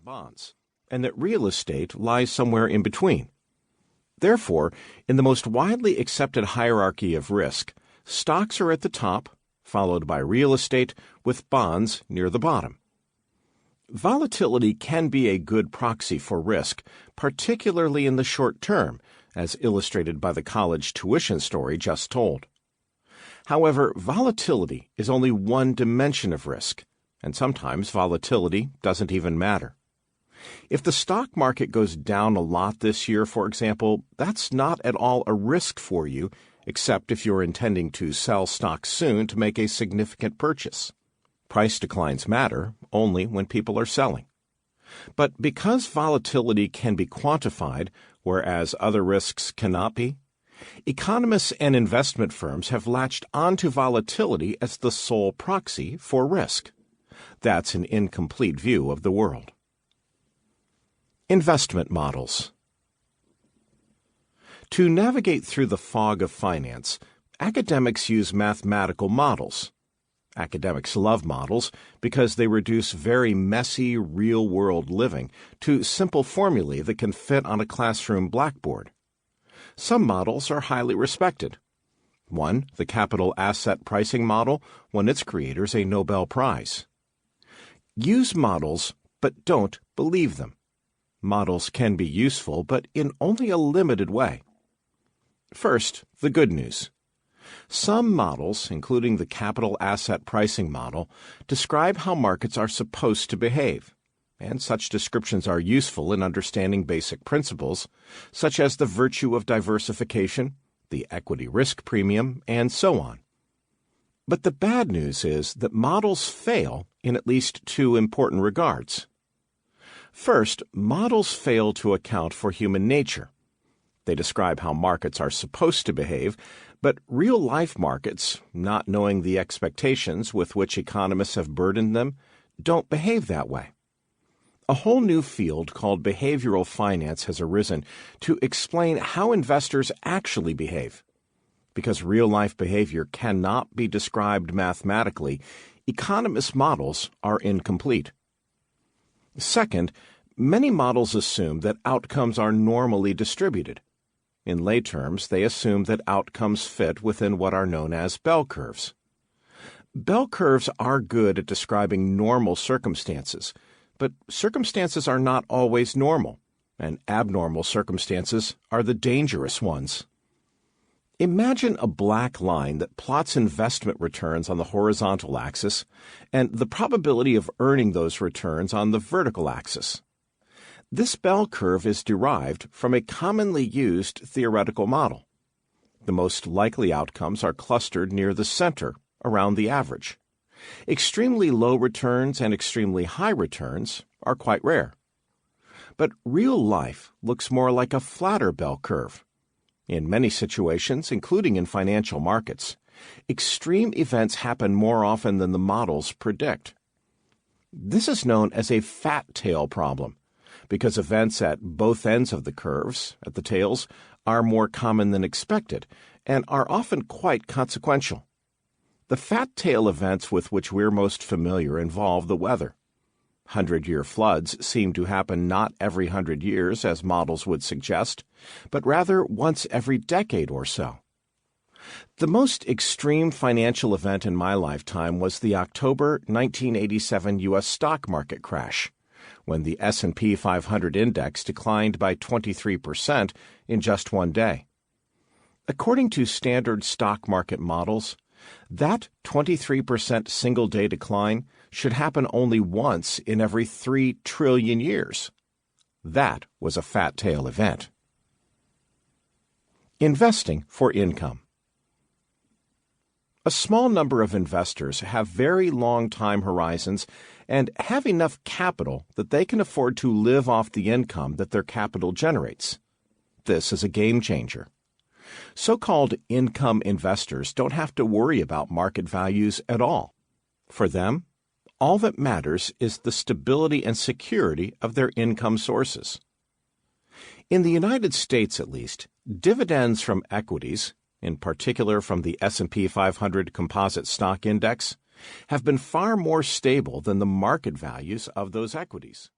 and bonds, and that real estate lies somewhere in between. Therefore, in the most widely accepted hierarchy of risk, stocks are at the top, followed by real estate, with bonds near the bottom. Volatility can be a good proxy for risk, particularly in the short term, as illustrated by the college tuition story just told. However, volatility is only one dimension of risk, and sometimes volatility doesn't even matter. If the stock market goes down a lot this year, for example, that's not at all a risk for you, except if you're intending to sell stocks soon to make a significant purchase. Price declines matter only when people are selling. But because volatility can be quantified, whereas other risks cannot be, economists and investment firms have latched onto volatility as the sole proxy for risk. That's an incomplete view of the world. Investment models. To navigate through the fog of finance, academics use mathematical models. Academics love models because they reduce very messy, real-world living to simple formulae that can fit on a classroom blackboard. Some models are highly respected. One, the capital asset pricing model, won its creators a Nobel Prize. Use models, but don't believe them. Models can be useful, but in only a limited way. First, the good news. Some models, including the capital asset pricing model, describe how markets are supposed to behave, and such descriptions are useful in understanding basic principles, such as the virtue of diversification, the equity risk premium, and so on. But the bad news is that models fail in at least two important regards. First, models fail to account for human nature. They describe how markets are supposed to behave, but real-life markets, not knowing the expectations with which economists have burdened them, don't behave that way. A whole new field called behavioral finance has arisen to explain how investors actually behave. Because real-life behavior cannot be described mathematically, economists' models are incomplete. Second, many models assume that outcomes are normally distributed. In lay terms, they assume that outcomes fit within what are known as bell curves. Bell curves are good at describing normal circumstances, but circumstances are not always normal, and abnormal circumstances are the dangerous ones. Imagine a black line that plots investment returns on the horizontal axis and the probability of earning those returns on the vertical axis. This bell curve is derived from a commonly used theoretical model. The most likely outcomes are clustered near the center, around the average. Extremely low returns and extremely high returns are quite rare. But real life looks more like a flatter bell curve. In many situations, including in financial markets, extreme events happen more often than the models predict. This is known as a fat tail problem, because events at both ends of the curves, at the tails, are more common than expected and are often quite consequential. The fat tail events with which we're most familiar involve the weather. 100-year floods seem to happen not every 100 years, as models would suggest, but rather once every decade or so. The most extreme financial event in my lifetime was the October 1987 U.S. stock market crash, when the S&P 500 index declined by 23% in just one day. According to standard stock market models, that 23% single-day decline should happen only once in every 3 trillion years. That was a fat tail event. Investing for income. A small number of investors have very long time horizons and have enough capital that they can afford to live off the income that their capital generates. This is a game changer. So-called income investors don't have to worry about market values at all. For them, all that matters is the stability and security of their income sources. In the United States, at least, dividends from equities, in particular from the S&P 500 Composite Stock Index, have been far more stable than the market values of those equities.